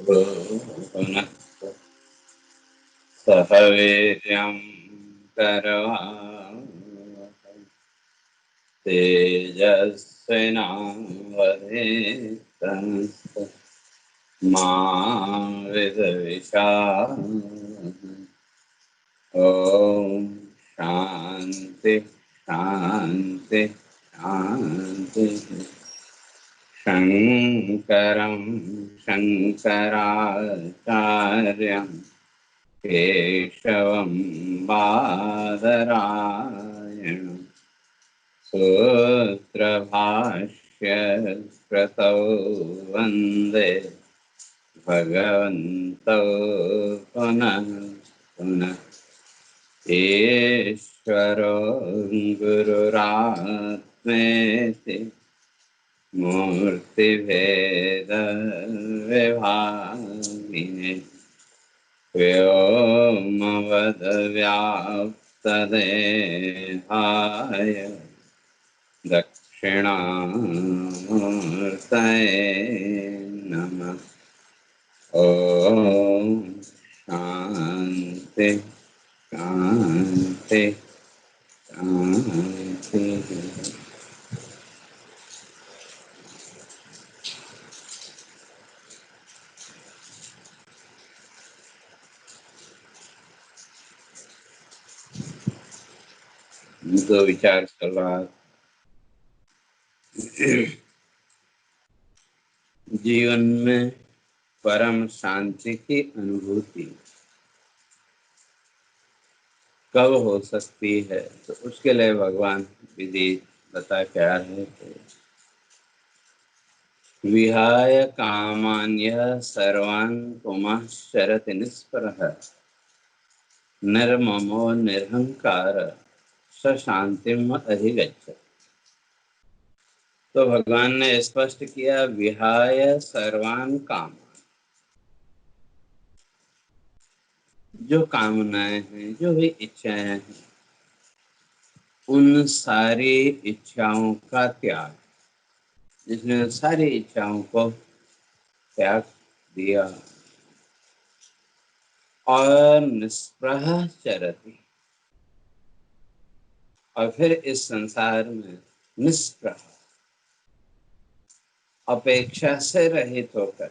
पुनः सह वीर्यं करवावहै तेजस्विनावधीतमस्तु मा विद्विषावहै। ओम शांति शांति शांति। शंकरं शंकराचार्यं केशवं बादरायणं सूत्रभाष्य कृतौ वन्दे भगवन्तौ पुनः पुनः। ईश्वरो गुरुरात्मेति मूर्तिभेदविभागिने व्योमवद्व्याप्तदेहाय दक्षिणामूर्तये नमः। ॐ शान्ति शान्ति शान्ति। तो विचार कर रहा, जीवन में परम शांति की अनुभूति कब हो सकती है, तो उसके लिए भगवान विधि बता क्या है। विहाय कामान्य सर्वान् पुमः शरति निष्परः निर्ममो निरहंकार स शांतिम अधिगच्छति। तो भगवान ने स्पष्ट किया, विहाय सर्वान् काम, जो कामनाएं हैं, जो भी इच्छाएं हैं, उन सारी इच्छाओं का त्याग, जिसने सारी इच्छाओं को त्याग दिया और निष्प्रह चरति, और फिर इस संसार में निष्प्रह, अपेक्षा से रहित होकर,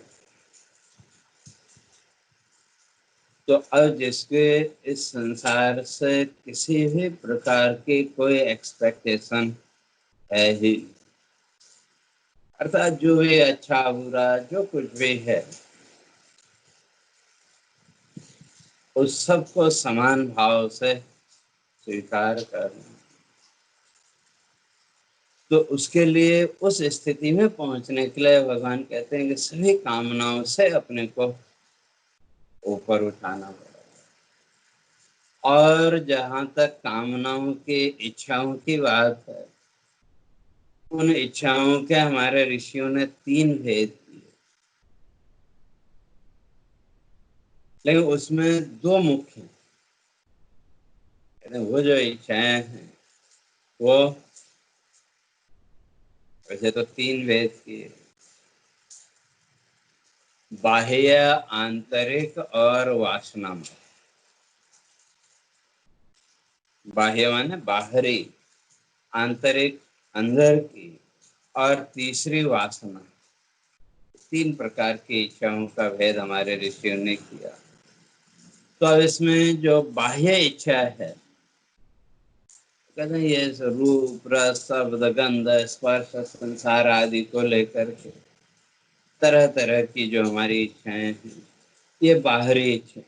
तो अब जिसके इस संसार से किसी भी प्रकार की कोई एक्सपेक्टेशन है ही, अर्थात जो भी अच्छा बुरा जो कुछ भी है, उस सबको समान भाव से स्वीकार करना, तो उसके लिए उस स्थिति में पहुंचने के लिए भगवान कहते हैं कि सभी कामनाओं से अपने को ऊपर उठाना पड़ेगा। और जहाँ तक कामनाओं की इच्छाओं की बात है, उन इच्छाओं के हमारे ऋषियों ने 3 भेद किए, लेकिन उसमें 2 मुख्य हैं। वो जो इच्छाएं हैं वो वैसे तो 3 भेद किए, बाह्य, आंतरिक और वासनामय। बाह्य माने बाहरी, आंतरिक अंदर की, और तीसरी वासना। 3 प्रकार की इच्छाओं का भेद हमारे ऋषियों ने किया। तो अब इसमें जो बाह्य इच्छा है, कहते हैं ये रूप रस शब्द गंध स्पर्श संसार आदि को लेकर के तरह तरह की जो हमारी इच्छाएं हैं, ये बाहरी इच्छा।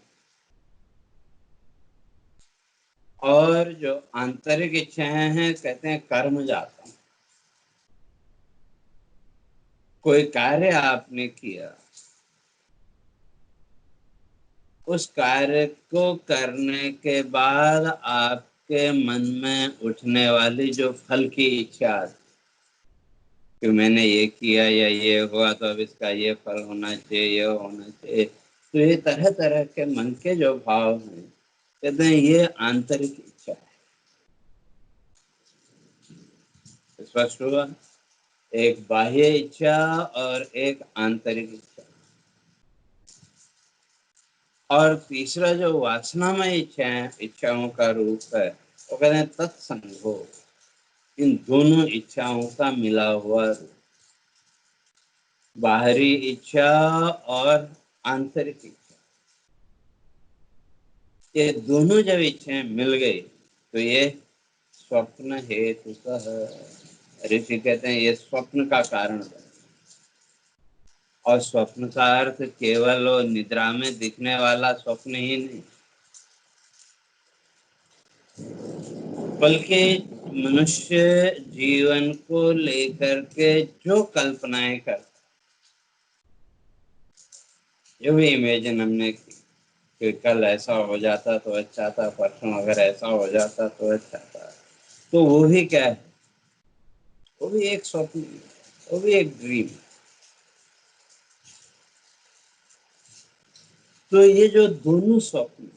और जो आंतरिक इच्छाएं हैं, कहते हैं कर्म जाता। कोई कार्य आपने किया, उस कार्य को करने के बाद आपके मन में उठने वाली जो फल की इच्छा कि मैंने ये किया या ये हुआ तो अब इसका ये फल होना चाहिए, ये होना चाहिए, तो ये तरह तरह के मन के जो भाव हैं, कहते हैं ये आंतरिक इच्छा है। स्पष्ट हुआ, एक बाह्य इच्छा और एक आंतरिक इच्छा। और तीसरा जो वासनामय इच्छाओं का रूप है वो कहते हैं तत्संगो, इन दोनों इच्छाओं का मिला हुआ रूप। बाहरी इच्छा और आंतरिक इच्छा, ये दोनों जब इच्छाएं मिल गई तो ये स्वप्न हेतु ऋषि कहते हैं ये स्वप्न का कारण है। और स्वप्न का अर्थ केवल वो निद्रा में दिखने वाला स्वप्न ही नहीं, बल्कि मनुष्य जीवन को लेकर के जो कल्पनाएं कर, जो भी इमेजिन हमने की कि कल ऐसा हो जाता तो अच्छा था, परसों अगर ऐसा हो जाता तो अच्छा था, तो वो भी क्या है, वो भी एक स्वप्न, वो भी एक ड्रीम। तो ये जो दोनों स्वप्न,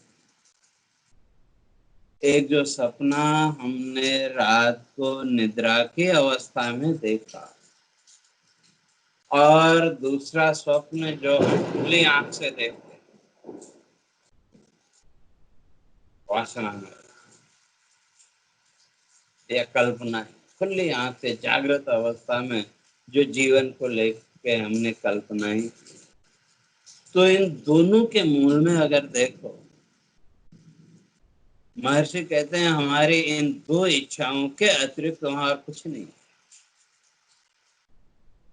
एक जो सपना हमने रात को निद्रा की अवस्था में देखा, और दूसरा स्वप्न जो हम खुली आंख से देखते हैं वासना में, या कल्पना खुली आंख से जागृत अवस्था में जो जीवन को लेके हमने कल्पनाएं, तो इन दोनों के मूल में अगर देखो, महर्षि कहते हैं हमारी इन दो इच्छाओं के अतिरिक्त वहां कुछ नहीं।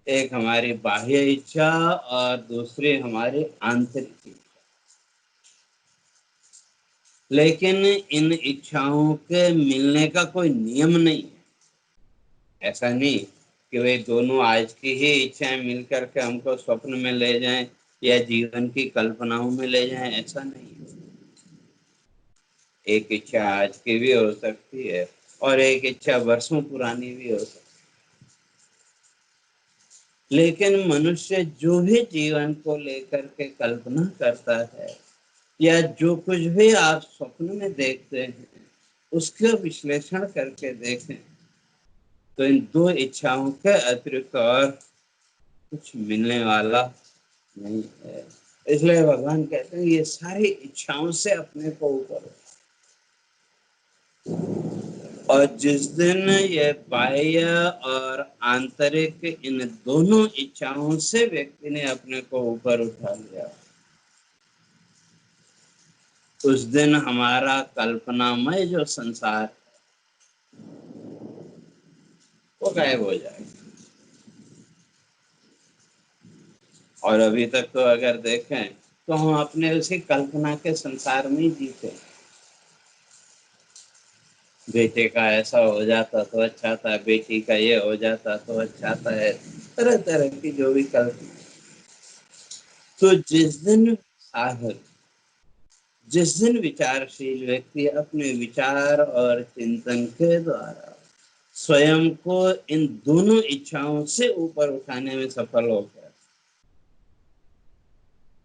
एक हमारी बाह्य इच्छा और दूसरी हमारी आंतरिक इच्छा। लेकिन इन इच्छाओं के मिलने का कोई नियम नहीं है। ऐसा नहीं कि वे दोनों आज की ही इच्छाएं मिलकर के हमको स्वप्न में ले जाएं या जीवन की कल्पनाओं में ले जाएं, ऐसा नहीं है। एक इच्छा आज की भी हो सकती है और एक इच्छा वर्षों पुरानी भी हो सकती है। लेकिन मनुष्य जो भी जीवन को लेकर के कल्पना करता है या जो कुछ भी आप स्वप्न में देखते हैं, उसका विश्लेषण करके देखें तो इन दो इच्छाओं के अतिरिक्त और कुछ मिलने वाला नहीं है। इसलिए भगवान कहते हैं ये सारी इच्छाओं से अपने को ऊपर, और जिस दिन ये बाह्य और आंतरिक इन दोनों इच्छाओं से व्यक्ति ने अपने को ऊपर उठा लिया, उस दिन हमारा कल्पनामय जो संसार वो गायब हो जाएगा। और अभी तक तो अगर देखें तो हम अपने उसी कल्पना के संसार में ही जीते। बेटे का ऐसा हो जाता तो अच्छा था, बेटी का ये हो जाता तो अच्छा था, तरह तरह की जो भी कल्पना। तो जिस दिन विचारशील व्यक्ति अपने विचार और चिंतन के द्वारा स्वयं को इन दोनों इच्छाओं से ऊपर उठाने में सफल हो गया,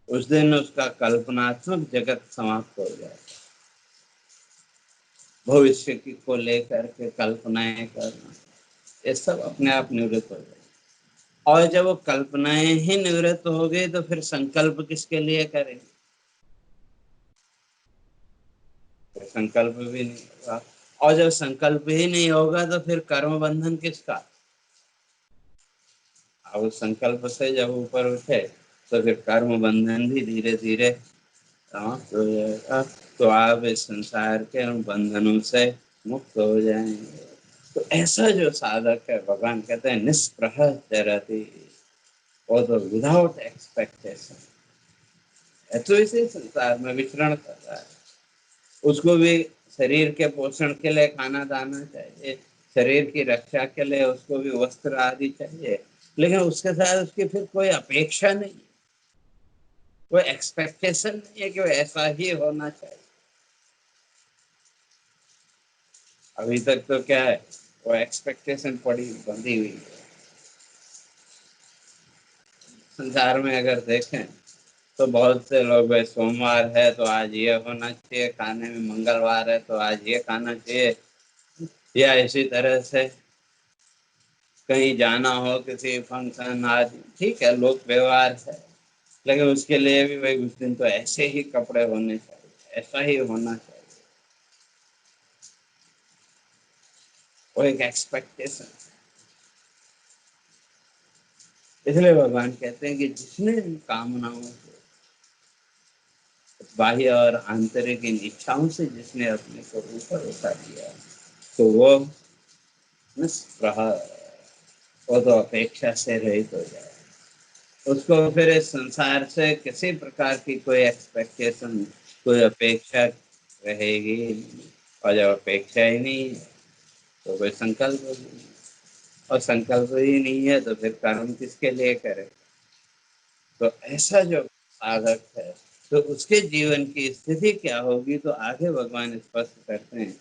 उस दिन उसका कल्पनात्मक जगत समाप्त हो जाए। भविष्य की को लेकर के कल्पनाएं करना, ये सब अपने आप निवृत्त हो जाए। और जब वो कल्पनाएं ही निवृत्त हो गई तो फिर संकल्प किसके लिए करें? तो संकल्प भी नहीं होगा। और जब संकल्प ही नहीं होगा तो फिर कर्म बंधन किसका? अब उस संकल्प से जब ऊपर उठे तो फिर कर्म बंधन भी धीरे धीरे समाप्त हो जाएगा। तो आप इस संसार के उन बंधनों से मुक्त हो जाएंगे। तो ऐसा जो साधक है, भगवान कहते हैं निष्प्रह चरति, वो तो विदाउट एक्सपेक्टेशन है, तो इसी संसार में विचरण कर रहा है। उसको भी शरीर के पोषण के लिए खाना दाना चाहिए, शरीर की रक्षा के लिए उसको भी वस्त्र आदि चाहिए, लेकिन उसके साथ उसकी फिर कोई अपेक्षा नहीं, कोई एक्सपेक्टेशन नहीं है कि वो ऐसा ही होना चाहिए। अभी तक तो क्या है, वो एक्सपेक्टेशन पड़ी बंधी हुई है। संसार में अगर देखें तो बहुत से लोग, भाई सोमवार है तो आज ये होना चाहिए खाने में, मंगलवार है तो आज ये खाना चाहिए, या इसी तरह से कहीं जाना हो किसी फंक्शन आदि, ठीक है लोक व्यवहार है, लेकिन उसके लिए भी भाई उस दिन तो ऐसे ही कपड़े होने चाहिए, ऐसा ही होना चाहिए, वो एक एक्सपेक्टेशन। इसलिए भगवान कहते हैं कि जिसने इन कामनाओं को, बाह्य और आंतरिक इन इच्छाओं से जिसने अपने को ऊपर उठा दिया, तो वो निष्प्रह, वो तो अपेक्षा से रहित हो जाए। उसको फिर इस संसार से किसी प्रकार की कोई एक्सपेक्टेशन, कोई अपेक्षा रहेगी ही नहीं। और जब अपेक्षा ही नहीं है तो कोई संकल्प भी नहीं, और संकल्प ही नहीं है तो फिर कर्म किसके लिए करे। तो ऐसा जो साधक है तो उसके जीवन की स्थिति क्या होगी, तो आगे भगवान स्पष्ट करते हैं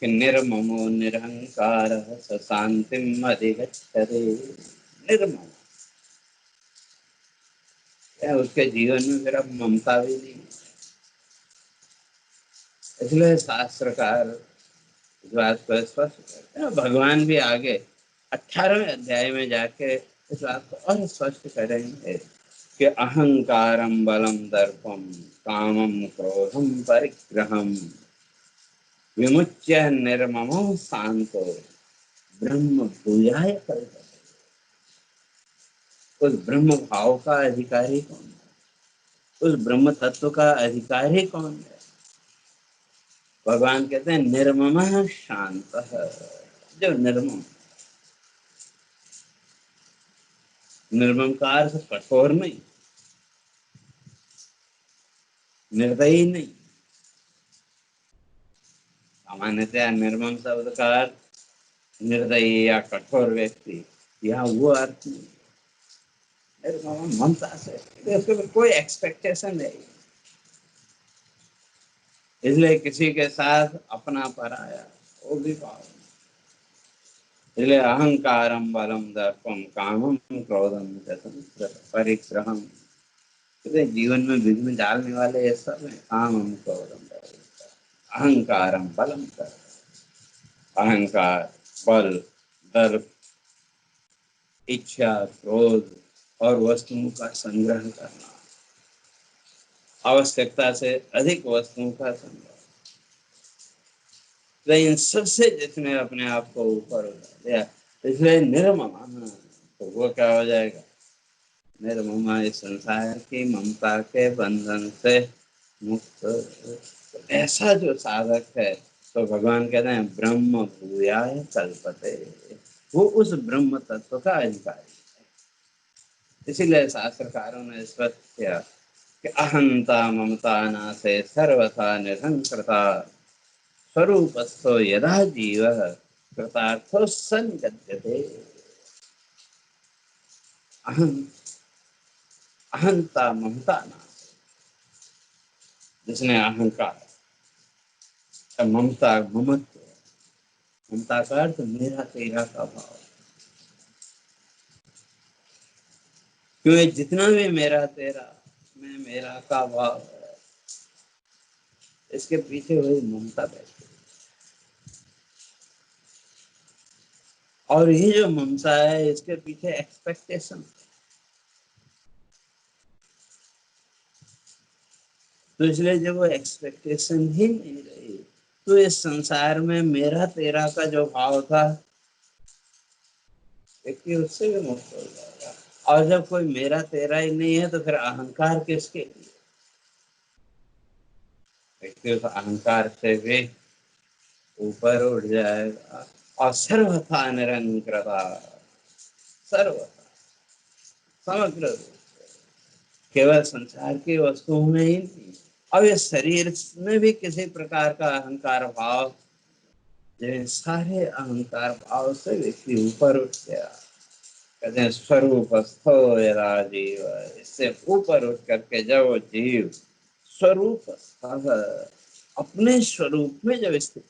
कि निर्ममो निरहंकार स शांतिम अधिगच्छते। निर्मम है, उसके जीवन में फिर अब ममता भी नहीं है। इसलिए शास्त्रकार इस बात को स्पष्ट करते हैं। भगवान भी आगे 18वें अध्याय में जाके इस बात को और स्पष्ट करेंगे कि अहंकारम बलम दर्पम कामम क्रोधम परिग्रहम विमुच्य निर्ममो शांतो ब्रह्म भूयाय कल्पते। उस ब्रह्म भाव का अधिकारी कौन है, उस ब्रह्म तत्व का अधिकारी कौन है। भगवान कहते हैं निर्मम शांत, जो निर्मम, निर्मम का अर्थ कठोर नहीं, निर्दयी नहीं। सामान्यतया निर्मम शब्द का अर्थ निर्दयी या कठोर व्यक्ति, यहाँ वो अर्थ नहीं। निर्मम ममता से, उसके ऊपर कोई एक्सपेक्टेशन नहीं, इसलिए किसी के साथ अपना पराया वो भी पाओ। इसलिए अहंकारम बलम दर्पम कामम क्रोधम परिग्रहम, जीवन में विघ्न डालने वाले ये सब है। कामम क्रोधम अहंकारम बलम दर्प, अहंकार, बल, दर्प, इच्छा, क्रोध और वस्तुओं का संग्रह करना, आवश्यकता से अधिक वस्तुओं का संग्रह। तो इन सबसे जिसने अपने आप को ऊपर उठा दिया, इसलिए निर्ममा, तो वो क्या हो जाएगा, निर्ममा, इस संसार की ममता के बंधन से मुक्त। तो ऐसा जो साधक है, तो भगवान कहते हैं ब्रह्म भूयाय कल्पते, वो उस ब्रह्म तत्व का अधिकारी है। इसीलिए शास्त्रकारों ने स्पष्ट किया कि अहंता ममता नासे सर्वथा निरंकृता स्वरूपस्थो यदा जीव कृतार्थो संगद्यते। अहं, अहंता ममता नाश, जिसने अहंकार, ममता, ममत्व, ममता का अर्थ मेरा तेरा का भाव, क्योंकि जितना भी मेरा तेरा, मैं मेरा का भाव है, इसके पीछे वही ममता बैठी। और ये जो ममता है इसके पीछे एक्सपेक्टेशन, तो इसलिए जब वो एक्सपेक्टेशन ही नहीं रही, तो इस संसार में मेरा तेरा का जो भाव था व्यक्ति उससे भी मुक्त हो जाएगा। और जब कोई मेरा तेरा ही नहीं है तो फिर अहंकार किसके लिए, व्यक्ति उस अहंकार से भी ऊपर उठ जाएगा। और सर्वथा निरंकृता, सर्वथा, समग्र रूप, केवल संसार की वस्तुओं में ही नहीं, अब इस शरीर में भी किसी प्रकार का अहंकार भाव, जिन सारे अहंकार भाव से व्यक्ति ऊपर उठ गया, कहते हैं स्वरूपस्थो यदा जीव, इससे ऊपर उठ करके जब वो जीव स्वरूप, अपने स्वरूप में जब स्थित,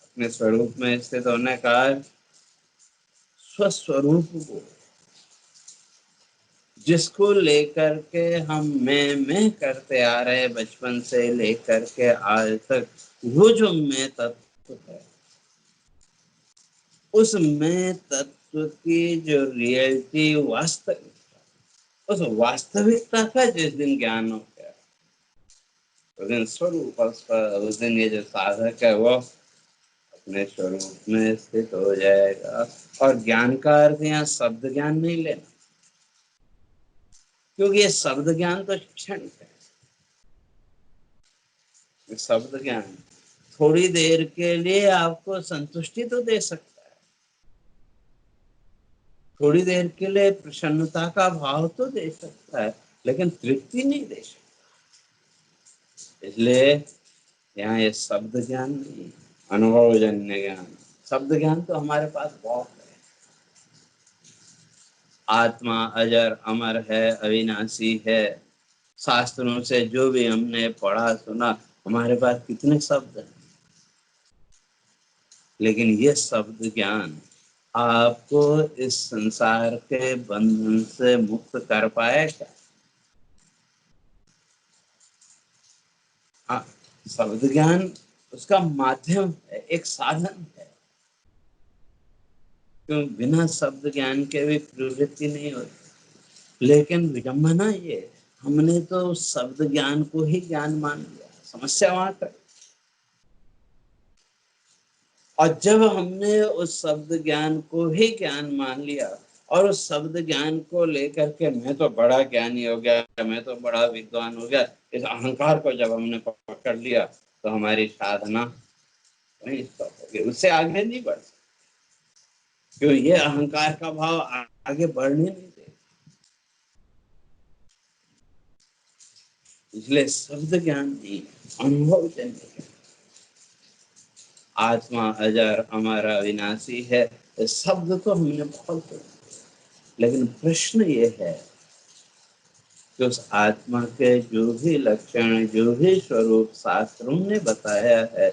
अपने स्वरूप में स्थित होने का स्वस्वरूप को, जिसको लेकर के हम मैं करते आ रहे बचपन से लेकर के आज तक, वो जो मैं तत्व है, उस मैं तत्व विश्व की जो रियलिटी वास्तविकता, उस वास्तविकता का जिस दिन ज्ञान हो गया, उस दिन स्वरूप, उस दिन ये जो साधक है वो अपने स्वरूप में स्थित हो जाएगा। और ज्ञान का अर्थ यहाँ शब्द ज्ञान नहीं लेना, क्योंकि ये शब्द ज्ञान तो क्षणिक है। शब्द ज्ञान थोड़ी देर के लिए आपको संतुष्टि तो दे सकता है, थोड़ी देर के लिए प्रसन्नता का भाव तो दे सकता है, लेकिन तृप्ति नहीं दे सकता। इसलिए यहाँ ये शब्द ज्ञान नहीं, अनुभवजन्य ज्ञान। शब्द ज्ञान तो हमारे पास बहुत है। आत्मा अजर अमर है, अविनाशी है। शास्त्रों से जो भी हमने पढ़ा सुना, हमारे पास कितने शब्द हैं, लेकिन ये शब्द ज्ञान आपको इस संसार के बंधन से मुक्त कर पाएगा। हाँ, शब्द ज्ञान उसका माध्यम है, एक साधन है। क्यों? बिना शब्द ज्ञान के भी प्रवृत्ति नहीं होती। लेकिन विडंबना ये, हमने तो शब्द ज्ञान को ही ज्ञान मान लिया। समस्या वहां तक। और जब हमने उस शब्द ज्ञान को ही ज्ञान मान लिया और उस शब्द ज्ञान को लेकर के मैं तो बड़ा ज्ञानी हो गया, मैं तो बड़ा विद्वान हो गया, इस अहंकार को जब हमने पकड़ लिया, तो हमारी साधना नहीं स्टॉप हो गई, उससे आगे नहीं बढ़ सकते। क्यों? ये अहंकार का भाव आगे बढ़ने नहीं दे। इसलिए शब्द ज्ञान नहीं, अनुभव जन्य ज्ञान। आत्मा अजर अमर अविनाशी है, शब्द तो हमने बहुत सुना, लेकिन प्रश्न ये है कि उस आत्मा के जो भी लक्षण, जो भी स्वरूप शास्त्रों ने बताया है,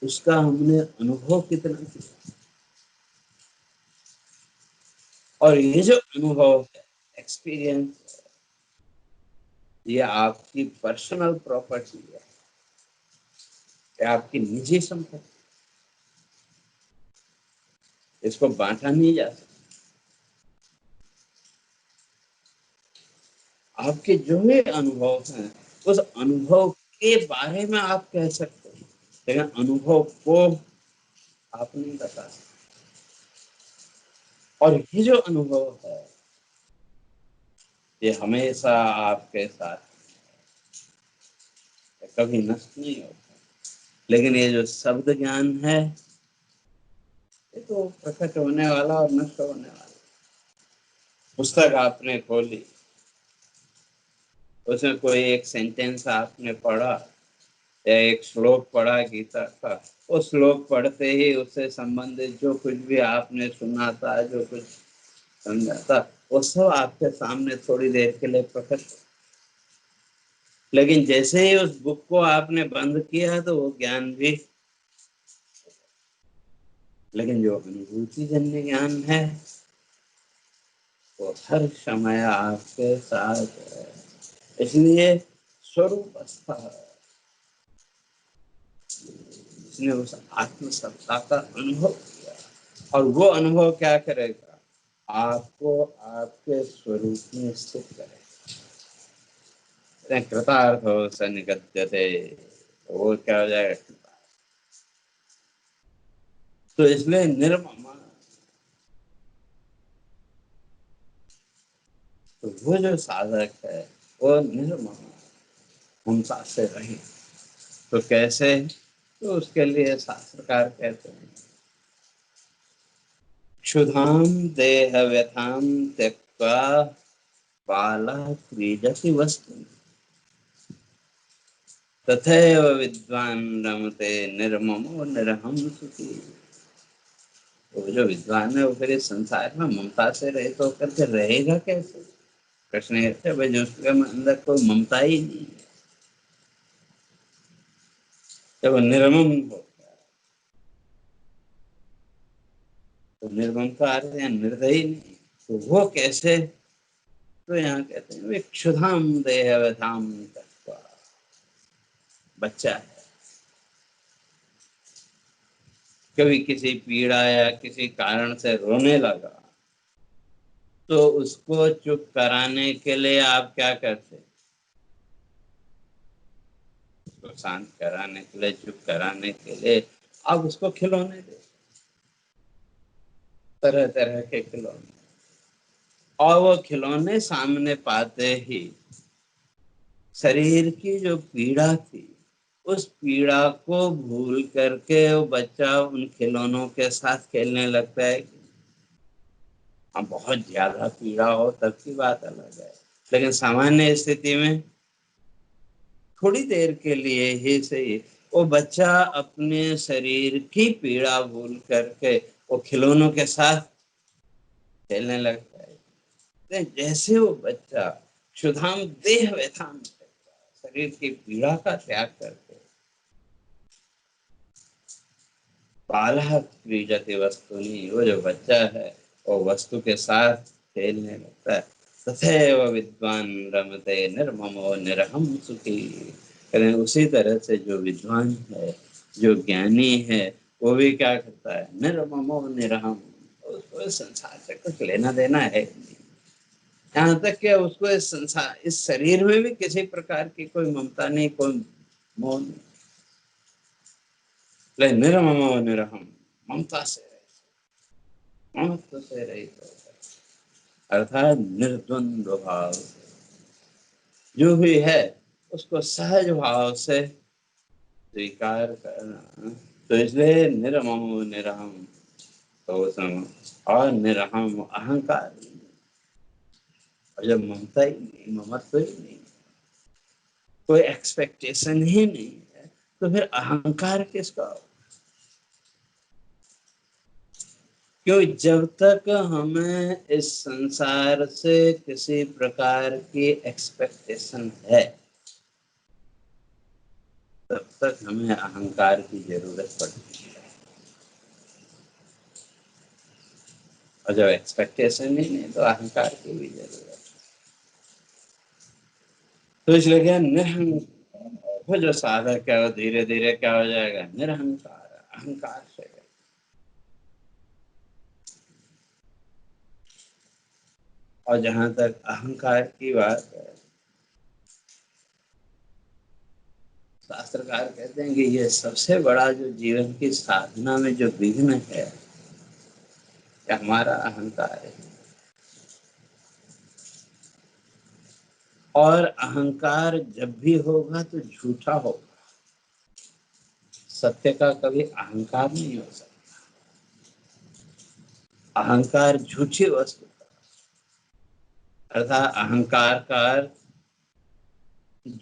उसका हमने अनुभव कितना किया। और ये जो अनुभव है, एक्सपीरियंस, ये आपकी पर्सनल प्रॉपर्टी है, ये आपकी निजी संपत्ति, इसको बांटा नहीं जा सकता। आपके जो भी अनुभव हैं, उस अनुभव के बारे में आप कह सकते हैं, लेकिन अनुभव को आप नहीं बता सकते। और ये जो अनुभव है, ये हमेशा आपके साथ, कभी नष्ट नहीं होता। लेकिन ये जो शब्द ज्ञान है, ये तो प्रकट होने वाला और नष्ट होने वाला। पुस्तक आपने खोली, उसमें कोई एक सेंटेंस आपने पढ़ा या एक श्लोक पढ़ा गीता का, वो श्लोक पढ़ते ही उससे संबंधित जो कुछ भी आपने सुना था, जो कुछ समझा था, वो सब आपके सामने थोड़ी देर के लिए प्रकट हो। लेकिन जैसे ही उस बुक को आपने बंद किया, तो वो ज्ञान भी। लेकिन जो अनुभूति जन्य ज्ञान है, वो हर समय आपके साथ है। इसलिए स्वरूप स्था, उसने उस आत्म सत्ता का अनुभव किया। और वो अनुभव क्या करेगा? आपको आपके स्वरूप में स्थित करेगा। कृतार्थ हो स निगद्यते, वो क्या हो जाएगा? तो इसलिए निर्मम, तो वो जो साधक है वो निर्मम, ममता से रहे। तो कैसे? तो उसके लिए शास्त्रकार कहते हैं, क्षुधाम देह व्यथाम त्यक्त्वा बाला क्रीडति वस्तु तथैव विद्वान रमते निर्ममो निरहम सुखी। तो जो विद्वान है वो फिर इस संसार में ममता से रहित होकर के रहेगा कैसे? कृष्ण कहते हैं, भाई जो उसके अंदर कोई ममता ही नहीं है, जब वो निर्मम हो, तो निर्मम का अर्थ है निर्दयी नहीं। तो वो कैसे? तो यहाँ कहते हैं क्षुधाम देह व्यथाम त्यक्त्वा, बच्चा है, कभी किसी पीड़ा या किसी कारण से रोने लगा, तो उसको चुप कराने के लिए आप क्या करते? उसको शांत कराने के लिए, चुप कराने के लिए आप उसको खिलौने दे, तरह तरह के खिलौने। और वो खिलौने सामने पाते ही शरीर की जो पीड़ा थी, उस पीड़ा को भूल करके वो बच्चा उन खिलौनों के साथ खेलने लगता है। अब बहुत ज्यादा पीड़ा हो तब की बात अलग है, लेकिन सामान्य स्थिति में थोड़ी देर के लिए ही सही, वो बच्चा अपने शरीर की पीड़ा भूल करके वो खिलौनों के साथ खेलने लगता है। तो जैसे वो बच्चा क्षुधाम देह व्यथान, शरीर की पीड़ा का त्याग करके बालः क्रीडति वस्तुनि, वो जो बच्चा है वो वस्तु के साथ खेलने लगता है। तथैव विद्वान रमते निर्ममो निरहम सुखी। कहते उसी तरह से जो विद्वान है, जो ज्ञानी है, वो भी क्या करता है? निर्ममो निरहम, उसको इस संसार से कुछ लेना देना है नहीं। यहाँ तक कि उसको इस संसार, इस शरीर में भी किसी प्रकार की कोई ममता नहीं, कोई मोह नहीं। निर्ममो निरहम, ममता से ममत्व से रहित होकर, अर्थात निर्द्वंद्व भाव, जो भी है उसको सहज भाव से स्वीकार करना। तो इसलिए निर्ममो निरहम, तो सम और निरहम, अहंकार नहीं। और जब ममता ही नहीं, ममत्व ही नहीं, कोई एक्सपेक्टेशन ही नहीं है, तो फिर अहंकार किसका? क्यों? जब तक हमें इस संसार से किसी प्रकार की एक्सपेक्टेशन है, तब तक हमें अहंकार की जरूरत पड़ती है। और जब एक्सपेक्टेशन ही नहीं, तो अहंकार की भी जरूरत। तो इसलिए क्या, निरहंकार, वो जो साधक है वो धीरे धीरे क्या हो जाएगा? निरहंकार, अहंकार से। और जहां तक अहंकार की बात है, शास्त्रकार कहते हैं कि ये सबसे बड़ा जो जीवन की साधना में जो विघ्न है, ये हमारा अहंकार है। और अहंकार जब भी होगा तो झूठा होगा। सत्य का कभी अहंकार नहीं हो सकता। अहंकार झूठी वस्तु, अर्थात अहंकार का अर्थ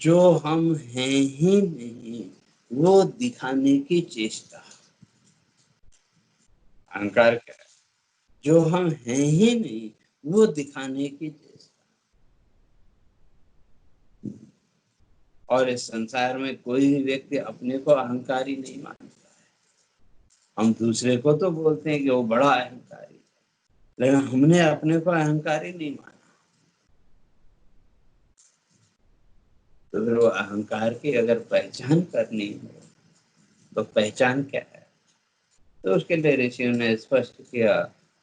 जो हम हैं ही नहीं वो दिखाने की चेष्टा। अहंकार क्या है? जो हम हैं ही नहीं वो दिखाने की चेष्टा। और इस संसार में कोई भी व्यक्ति अपने को अहंकारी नहीं मानता है। हम दूसरे को तो बोलते हैं कि वो बड़ा अहंकारी है, लेकिन हमने अपने को अहंकारी नहीं माना। तो फिर वो अहंकार की अगर पहचान करनी हो तो पहचान क्या है? तो उसके लिए ऋषियों ने स्पष्ट किया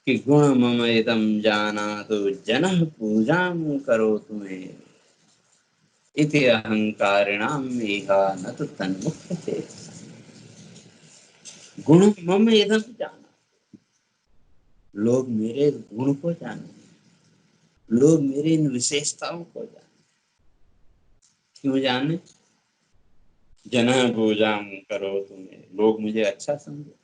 कि गुण मम इदम जाना तो जनः पूजाम करो तुम्हें इति अहंकारिणाम इह न तो तन्मुख्यते। गुण मम इदम जाना, लोग मेरे गुण को जाने, लोग मेरी इन विशेषताओं को जाने। क्यों जाने? जनः पूजाम करो तुम्हें, लोग मुझे अच्छा समझे।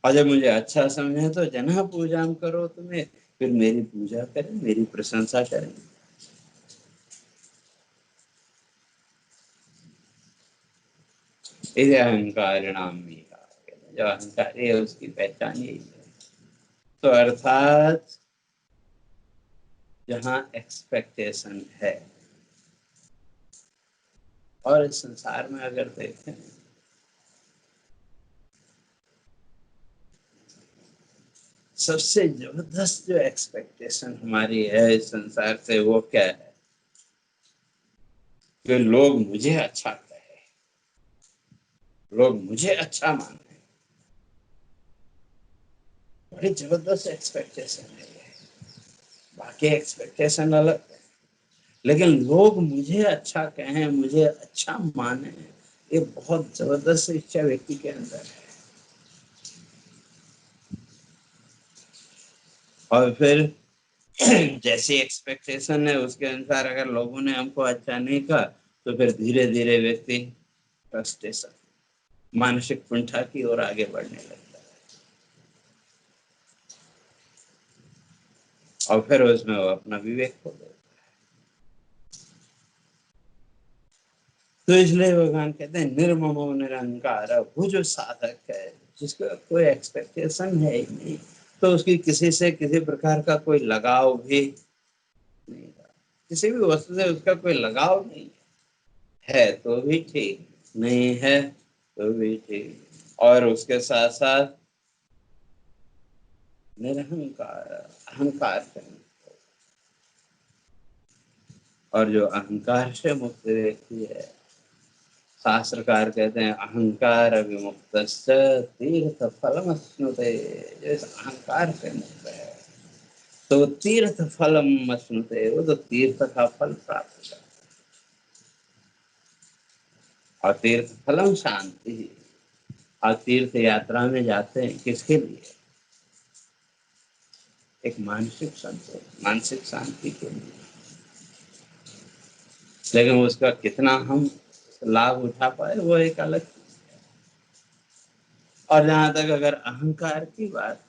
और जब मुझे अच्छा समझे तो जनः पूजाम करो तुम्हें, फिर मेरी पूजा करें, मेरी प्रशंसा करें। इस अहंकारिणाम मीरा, जो अहंकारी है उसकी पहचान यही है। तो अर्थात जहाँ एक्सपेक्टेशन है, और इस संसार में अगर देखें सबसे जबरदस्त जो एक्सपेक्टेशन हमारी है इस संसार से, वो क्या है? कि लोग मुझे अच्छा कहे, लोग मुझे अच्छा माने। बड़ी जबरदस्त एक्सपेक्टेशन है ये। बाकी एक्सपेक्टेशन अलग है, लेकिन लोग मुझे अच्छा कहें, मुझे अच्छा माने, ये बहुत जबरदस्त इच्छा व्यक्ति के अंदर है। और फिर जैसी एक्सपेक्टेशन है उसके अनुसार अगर लोगों ने हमको अच्छा नहीं कहा तो फिर धीरे धीरे व्यक्ति फ्रस्ट्रेशन, मानसिक कुंठा की ओर आगे बढ़ने लगता है और फिर उसमें वो अपना विवेक खो देता है। तो इसलिए भगवान कहते हैं निर्ममो निरंकार, वो जो साधक है जिसका कोई एक्सपेक्टेशन है ही नहीं, तो उसकी किसी से किसी प्रकार का कोई लगाव भी नहीं रहा, किसी भी वस्तु से उसका कोई लगाव नहीं है तो भी ठीक, नहीं है तो भी ठीक। और उसके साथ साथ निरहंकार, अहंकार से मुक्त। और जो अहंकार से मुक्त व्यक्ति है, शास्त्रकार कहते हैं अहंकार विमुक्त तीर्थ फलम स्नुते, जैसे अहंकार से मुक्त है तो तीर्थ फलम स्नुते, वो तो तीर्थ का फल प्राप्त कर। और तीर्थ फलम शांति, और तीर्थ यात्रा में जाते हैं किसके लिए? एक मानसिक संतोष, मानसिक शांति के लिए। लेकिन उसका कितना हम लाभ उठा पाए वो एक अलग चीज है। और जहां तक अगर अहंकार की बात,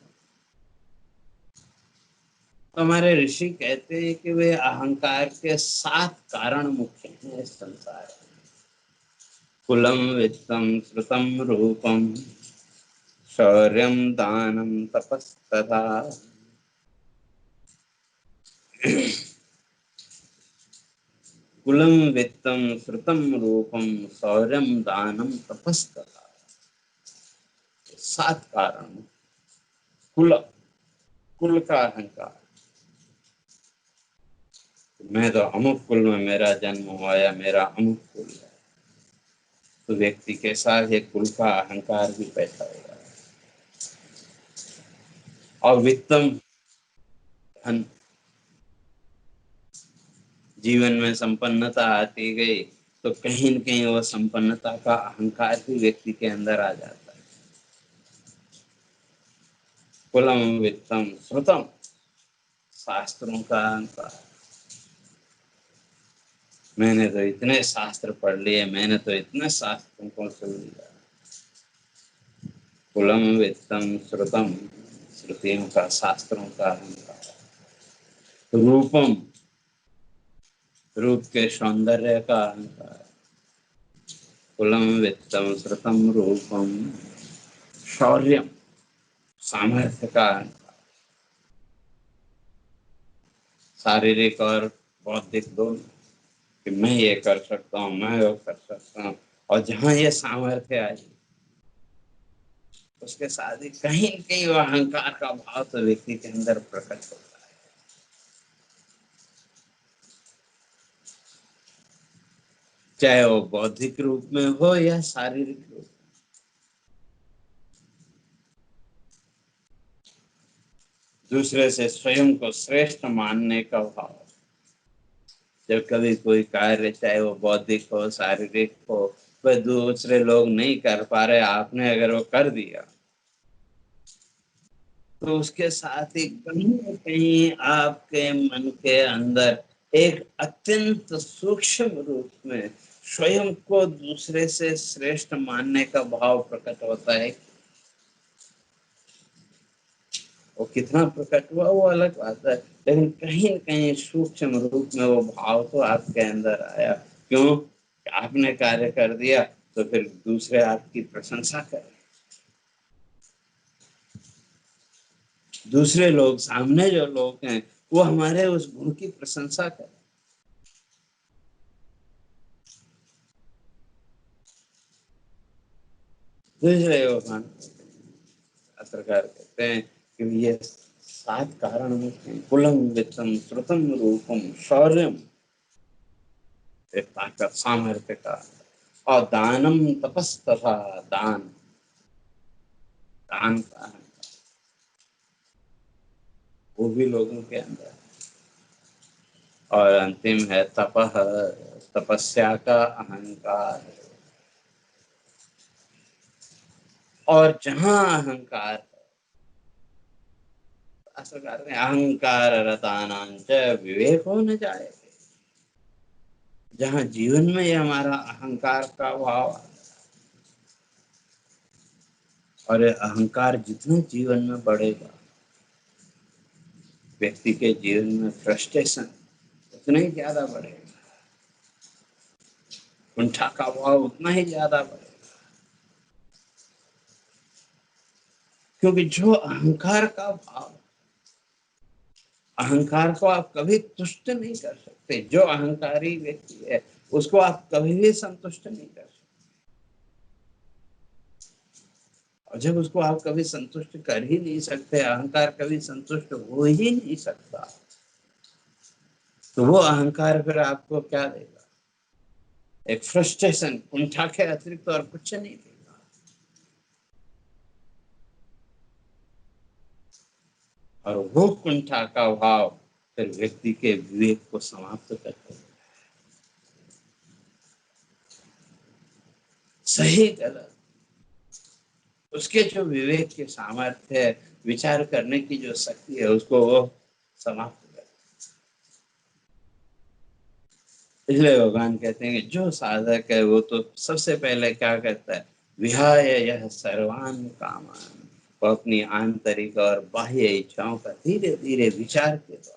तो हमारे ऋषि कहते हैं कि वे अहंकार के 7 कारण मुख्य हैं इस संसार में। कुलम वित्तम श्रुतम रूपम शौर्यम दानम तपस्तथा। कुलम वित्तम श्रुतम रूपम शौर्यम दानम तपस्तथा, 7 कारण। कुल, कुल का अहंकार, मैं तो अमुक कुल में मेरा जन्म हुआ या मेरा अमुक कुल है, तो व्यक्ति के साथ एक कुल का अहंकार भी बैठा हुआ है। और वित्तम, धन, जीवन में संपन्नता आती गई तो कहीं न कहीं वो संपन्नता का अहंकार भी व्यक्ति के अंदर आ जाता है। कुलम वित्तम श्रुतम, शास्त्रों का अहंकार, मैंने तो इतने शास्त्र पढ़ लिए, मैंने तो इतने शास्त्रों को सुन लिया। कुलम वित्तम श्रुतम, श्रुतियों का, शास्त्रों का अहंकार। रूपम, रूप के सौंदर्य का अहंकार। कुलम वित्तम श्रुतम रूपम शौर्यम, सामर्थ्य का अहंकार। शारीरिक और बौद्धिक दोनों, कि मैं ये कर सकता हूँ, मैं वो कर सकता हूँ। और जहाँ ये सामर्थ्य आई उसके साथ ही कहीं न कहीं वो अहंकार का भाव तो व्यक्ति के अंदर प्रकट होता है। चाहे वो बौद्धिक रूप में हो या शारीरिक रूप में। दूसरे से स्वयं को श्रेष्ठ मानने का भाव, जब कभी कोई कार्य चाहे वो बौद्धिक हो शारीरिक हो, वह दूसरे लोग नहीं कर पा रहे, आपने अगर वो कर दिया तो उसके साथ ही कहीं न कहीं आपके मन के अंदर एक अत्यंत सूक्ष्म रूप में स्वयं को दूसरे से श्रेष्ठ मानने का भाव प्रकट होता है। वो कितना प्रकट हुआ वो अलग बात है, लेकिन कहीं न कहीं सूक्ष्म रूप में वो भाव तो आपके अंदर आया। क्यों? आपने कार्य कर दिया तो फिर दूसरे आपकी प्रशंसा करें, दूसरे लोग, सामने जो लोग हैं वो हमारे उस गुण की प्रशंसा करें। दूसरे भगवान पत्रकार कहते हैं कि ये 7 कारण मुख्य हैं। कुलम वित्तम श्रुतम रूपम शौर्यम, एक ताकत, सामर्थ्य का। और दानम तपस्तथा, दान, दान का। वो भी लोगों के अंदर है। और अंतिम है तपह, तपस्या का अहंकार। और जहां अहंकार है, ऐसा कहते हैं अहंकार रतानांच विवेको न जाए। जहां जीवन में ये हमारा अहंकार का भाव आता है, और ये अहंकार जितना जीवन में बढ़ेगा, व्यक्ति के जीवन में फ्रस्ट्रेशन उतना ही ज्यादा बढ़ेगा, कुंठा का भाव उतना ही ज्यादा बढ़ेगा। क्योंकि जो अहंकार का भाव, अहंकार को आप कभी तुष्ट नहीं कर सकते। जो अहंकारी व्यक्ति है उसको आप कभी भी संतुष्ट नहीं कर सकते। और जब उसको आप कभी संतुष्ट कर ही नहीं सकते, अहंकार कभी संतुष्ट हो ही नहीं सकता, तो वो अहंकार फिर आपको क्या देगा? एक फ्रस्ट्रेशन, कुंठा के अतिरिक्त और कुछ नहीं देगा। और वो कुंठा का भाव फिर व्यक्ति के विवेक को समाप्त करते हैं। सही गलत उसके जो विवेक के सामर्थ्य है, विचार करने की जो शक्ति है, उसको वो समाप्त कर। इसलिए भगवान कहते हैं कि जो साधक है वो तो सबसे पहले क्या करता है? विहाय यह सर्वान कामान, वो अपनी आंतरिक और बाह्य इच्छाओं का धीरे धीरे विचार के द्वारा,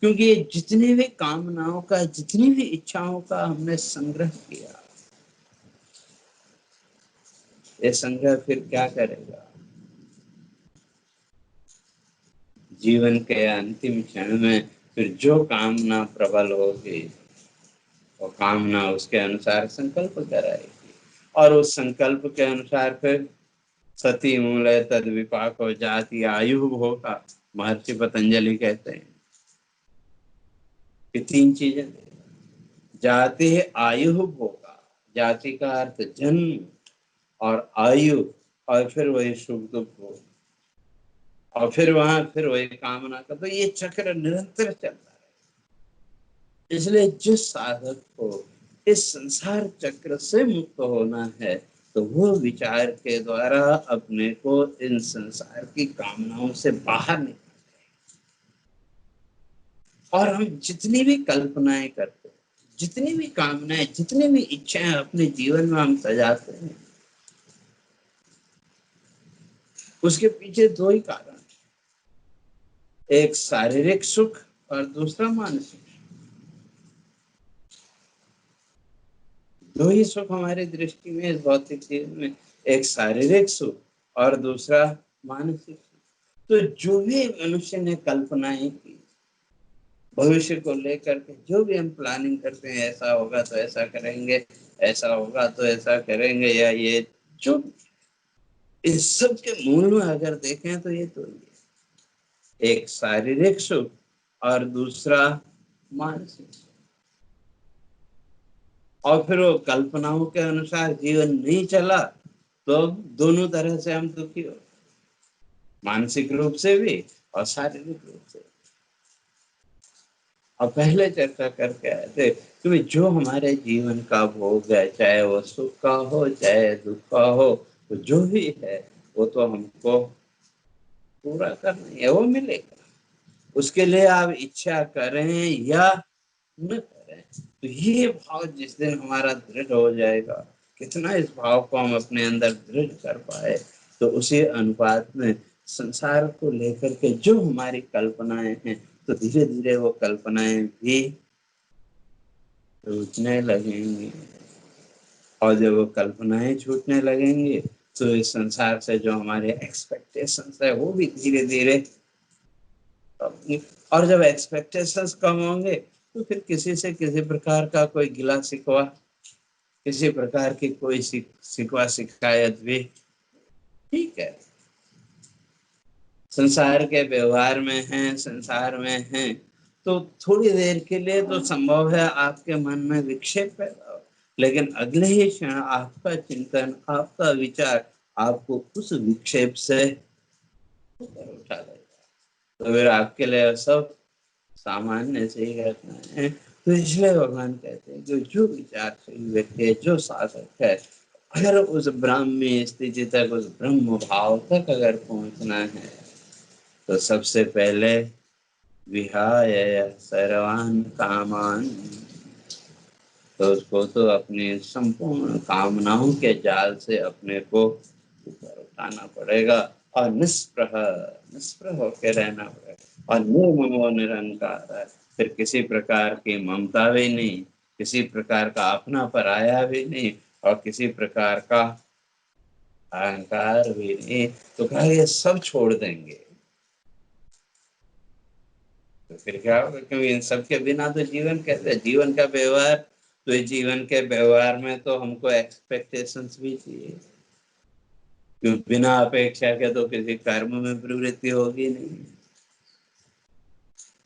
क्योंकि ये जितनी भी कामनाओं का, जितनी भी इच्छाओं का हमने संग्रह किया, ये संग्रह फिर क्या करेगा? जीवन के अंतिम क्षण में फिर जो कामना प्रबल होगी, वो कामना उसके अनुसार संकल्प कराएगी, और उस संकल्प के अनुसार फिर सती मूल तद विपाको जाति आयु भोगा। महर्षि पतंजलि कहते हैं कि तीन चीजें, जाति है आयु भोगा, जाति का अर्थ जन्म और आयु, और फिर वही सुख दुख भोग, और फिर वहां फिर वही कामना का। तो ये चक्र निरंतर चलता है। इसलिए जिस साधक को इस संसार चक्र से मुक्त होना है, तो वो विचार के द्वारा अपने को इन संसार की कामनाओं से बाहर निकाल। और हम जितनी भी कल्पनाएं करते हैं, जितनी भी कामनाएं, जितनी भी इच्छाएं अपने जीवन में हम सजाते हैं, उसके पीछे दो ही कारण, एक शारीरिक सुख और दूसरा मानसिक। दो ही सुख हमारी दृष्टि में इस भौतिक जीवन में, एक शारीरिक सुख और दूसरा मानसिक सुख। तो जो भी मनुष्य ने कल्पनाएं की, भविष्य को लेकर के जो भी हम प्लानिंग करते हैं, ऐसा होगा तो ऐसा करेंगे, ऐसा होगा तो ऐसा करेंगे, या ये जो इस सब के मूल में अगर देखें तो ये तो ये एक शारीरिक सुख और दूसरा मानसिक सुख। और फिर वो कल्पनाओं के अनुसार जीवन नहीं चला तो दोनों तरह से हम दुखी हो, मानसिक रूप से भी और शारीरिक रूप से। और पहले चर्चा करके आए थे कि जो हमारे जीवन का भोग है, चाहे वो सुख का हो चाहे दुख का हो, तो जो भी है वो तो हमको पूरा करना है, वो मिलेगा। उसके लिए आप इच्छा करें या न करें, तो ये भाव जिस दिन हमारा दृढ़ हो जाएगा, कितना इस भाव को हम अपने अंदर दृढ़ कर पाए, तो उसी अनुपात में संसार को लेकर के जो हमारी कल्पनाएं हैं, तो धीरे धीरे वो कल्पनाएं भी छूटने लगेंगी। और जब वो कल्पनाएं छूटने लगेंगी, तो इस संसार से जो हमारे एक्सपेक्टेशंस है वो भी धीरे धीरे, और जब एक्सपेक्टेशंस कम होंगे तो फिर किसी से किसी प्रकार का कोई गिला शिकवा, किसी प्रकार की कोई शिकवा शिकायत भी ठीक है। संसार के व्यवहार में हैं, संसार में हैं, तो थोड़ी देर के लिए तो संभव है आपके मन में विक्षेप पैदा हो, लेकिन अगले ही क्षण आपका चिंतन, आपका विचार आपको उस विक्षेप से ऊपर उठा देगा। तो फिर आपके लिए सब सामान्य से ही घटना है। तो इसलिए भगवान कहते हैं कि जो विचारशील व्यक्ति है, जो साधक है, अगर उस ब्राह्मी स्थिति तक, उस ब्रह्म भाव तक अगर पहुंचना है, तो सबसे पहले विहाय सर्वान कामान, तो उसको तो अपनी संपूर्ण कामनाओं के जाल से अपने को ऊपर उठाना पड़ेगा, और निष्प्रह निष्प्रह होकर रहना पड़ेगा, और निर्ममो निरंकार, फिर किसी प्रकार की ममता भी नहीं, किसी प्रकार का अपना पराया भी नहीं, और किसी प्रकार का अहंकार भी नहीं। तो कहा ये सब छोड़ देंगे, तो फिर क्या होगा? क्योंकि इन सब के बिना तो जीवन कैसे, जीवन का व्यवहार, तो इस जीवन के व्यवहार में तो हमको एक्सपेक्टेशंस भी चाहिए, क्योंकि बिना अपेक्षा के तो किसी कर्म में प्रवृत्ति होगी नहीं,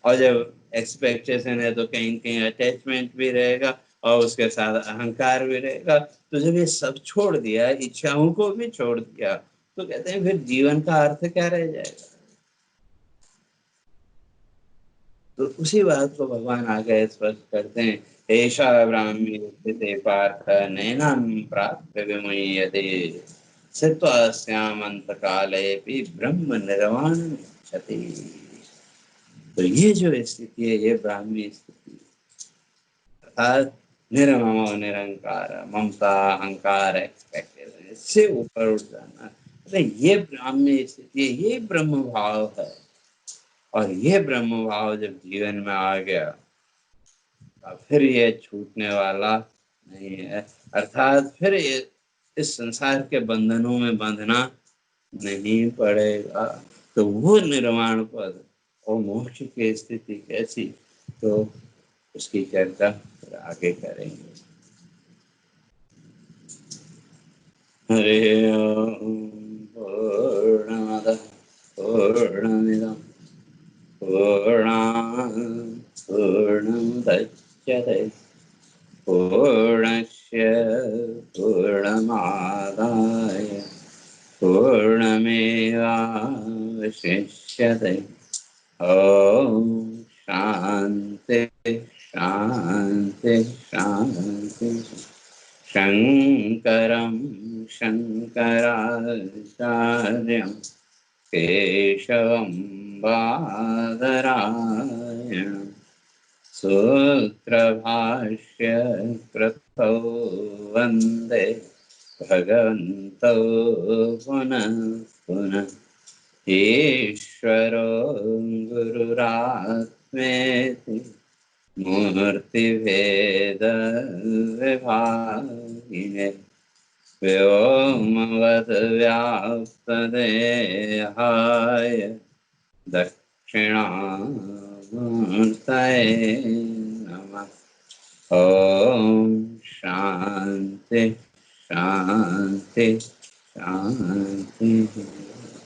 और जब एक्सपेक्टेशन है तो कहीं कहीं अटैचमेंट भी रहेगा, और उसके साथ अहंकार भी रहेगा। तो जब ये सब छोड़ दिया, इच्छाओं को भी छोड़ दिया, तो कहते हैं फिर जीवन का अर्थ क्या रह जाएगा? तो उसी बात को भगवान आगे स्पष्ट करते हैं, ऐसा ब्राह्मी स्थिते पार्थ नैनम प्राप्य विमुह्यते स्थित्वास्यामंत काले भी ब्रह्म निर्वाण क्षति। तो ये जो स्थिति है, ये ब्राह्मी स्थिति, अर्थात निर्मम निरंकार, ममता अहंकार एक्सपेक्टेशन, इससे ऊपर उठ जाना, तो ये ब्राह्मी स्थिति है, ये ब्रह्म भाव है। और ये ब्रह्म भाव जब जीवन में आ गया, फिर ये छूटने वाला नहीं है, अर्थात फिर ये इस संसार के बंधनों में बंधना नहीं पड़ेगा। तो वो निर्वाण पद और मोक्ष की स्थिति कैसी, तो उसकी चर्चा फिर आगे करेंगे। हरे ओम। पूर्णमदः पूर्णमिदं पूर्णात् पूर्णमुदच्यते पूर्णस्य पूर्णमादाय पूर्णमेवावशिष्यते। ॐ शान्ति शान्ति शान्ति। शङ्करं शङ्कराचार्यं केशवं बादरायणं सूत्रभाष्य कृतौ वन्दे भगवन्तौ पुनः पुनः। ईश्वरो गुरुरात्मेति मूर्तिभेदविभागिने व्योमवद्व्याप्तदेहाय दक्षिणामूर्तये नमः। ॐ शान्ति शान्ति शान्ति।